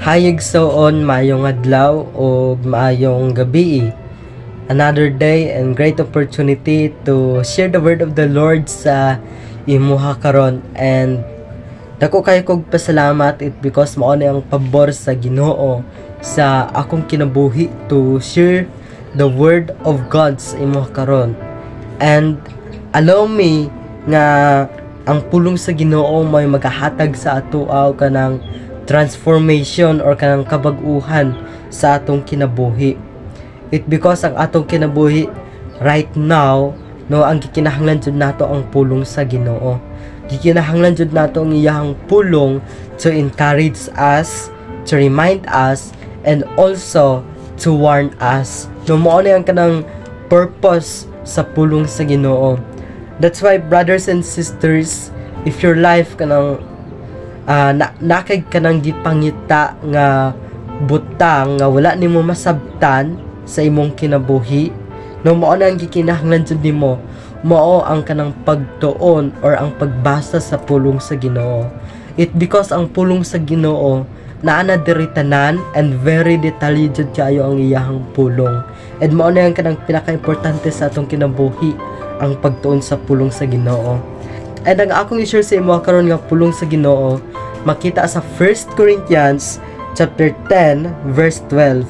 Hayag soon, maayong adlaw o maayong gabi. Another day and great opportunity to share the word of the Lord sa imuha karon, and dako kayo kog pasalamat it because mao na ang pabor sa Ginoo sa akong kinabuhi to share the word of God sa imuha karon. And allow me nga ang pulong sa Ginoo may magahatag sa ato kanang transformation or kanang kabag-uhan sa atong kinabuhi. It because ang atong kinabuhi right now, no, ang gikinahanglan jud nato ang pulong sa Ginoo. Gikinahanglan jud nato ang iyang pulong to encourage us, to remind us, and also to warn us. No, mao na ang kanang purpose sa pulong sa Ginoo. That's why, brothers and sisters, if your life kanang nakay ka nang gipangita nga butang nga wala nimo masabtan sa imong kinabuhi, no, mao na ang gikinahanglan jud nimo, mao ang kanang pagtuon or ang pagbasa sa pulong sa Ginoo. It because ang pulong sa Ginoo naa na diri tanan and very detailed jud kayo ang iyahang pulong, and mao na ang kanang pinaka-importante sa atong kinabuhi, ang pagtuon sa pulong sa Ginoo. And ang akong i-share sa imo karon nga pulong sa Ginoo makita sa 1 Corinthians chapter 10 verse 12.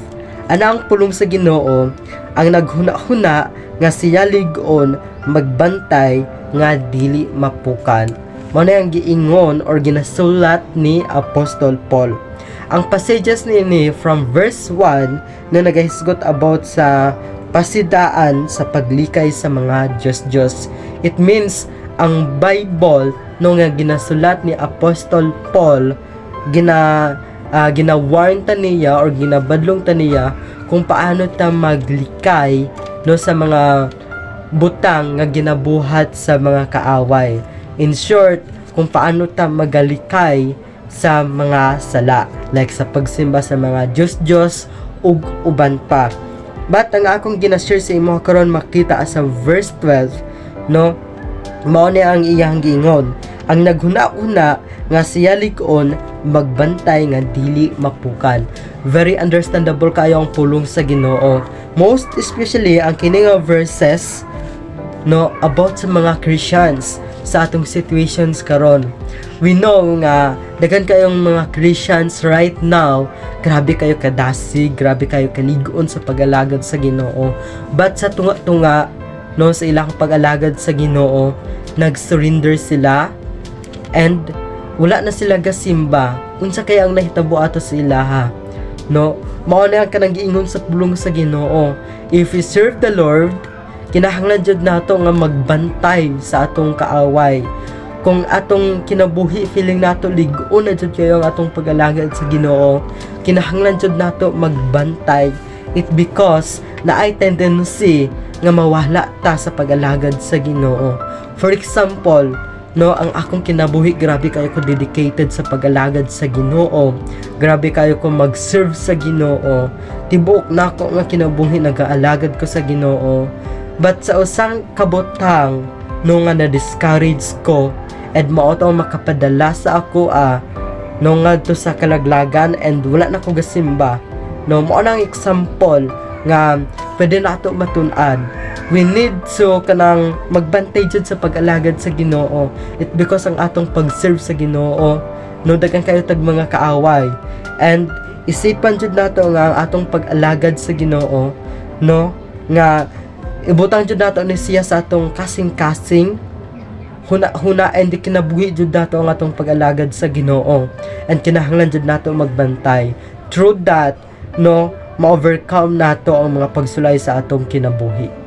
Ana ang pulong sa Ginoo ang naghuna-huna nga siya lig-on magbantay nga dili mapukan. Mao na ang giingon or ginasulat ni Apostol Paul. Ang passages niini from verse 1 na nagahisgot about sa pasidaan sa paglikay sa mga Diyos. It means ang Bible no nga ginasulat ni Apostol Paul, ginawarn ta niya or ginabadlong ta niya kung paano ta maglikay no sa mga butang nga ginabuhat sa mga kaaway. In short, kung paano ta magalikay sa mga sala, like sa pagsimba sa mga Diyos ug uban pa. But ang akong ginashare sa imo karon makita sa verse 12, no, mao ni ang iyang giingon, ang naghuna-una nga siya lig-on magbantay nga dili mapukan. Very understandable kayo ang pulong sa Ginoo, most especially ang kini nga verses, no, about sa mga Christians sa atong situations karon. We know nga daghan kayong mga Christians right now, grabe kayo kadasig, grabe kayo kalig-on sa pag-alagad sa Ginoo, but sa tunga-tunga, no, sa ilang pag-alagad sa Ginoo, nag-surrender sila and wala na sila gasimba. Unsa kaya ang nahitabo ato sa ilaha, no? Mao na ang kanang giingon sa pulong sa Ginoo, if we serve the Lord, kinahanglan jud nato nga magbantay sa atong kaaway. Kung atong kinabuhi feeling nato lig-on na jud kayo ang atong pag-alagad sa Ginoo, kinahanglan jud nato magbantay. It because na ay tendency nga mawala ta sa pag-alagad sa Ginoo. For example, no, ang akong kinabuhi grabe kayo ko dedicated sa pag-alagad sa Ginoo. Grabe kayo ko mag-serve sa Ginoo. Tibuok nako nga kinabuhi nagaalagad ko sa Ginoo. But sa usang kabutang, no, nga na-discourage ko and mao to makapadala sa ako no, ngadto sa kalaglagan and wala na ko gasimba. No, mao nang example nga pwede nato matun-an. We need to kanang magbantay jud sa pag-alagad sa Ginoo. It because ang atong pag-serve sa Ginoo, no, daghan kayo tag mga kaaway. And isipan jud nato nga ang atong pag-alagad sa Ginoo, no, nga ibutang jud nato ni siya sa atong kasing-kasing huna and kinabuhi jud nato ang atong pag-alagad sa Ginoo, and kinahanglan jud nato magbantay. Through that, no, ma-overcome nato ang mga pagsulay sa atong kinabuhi.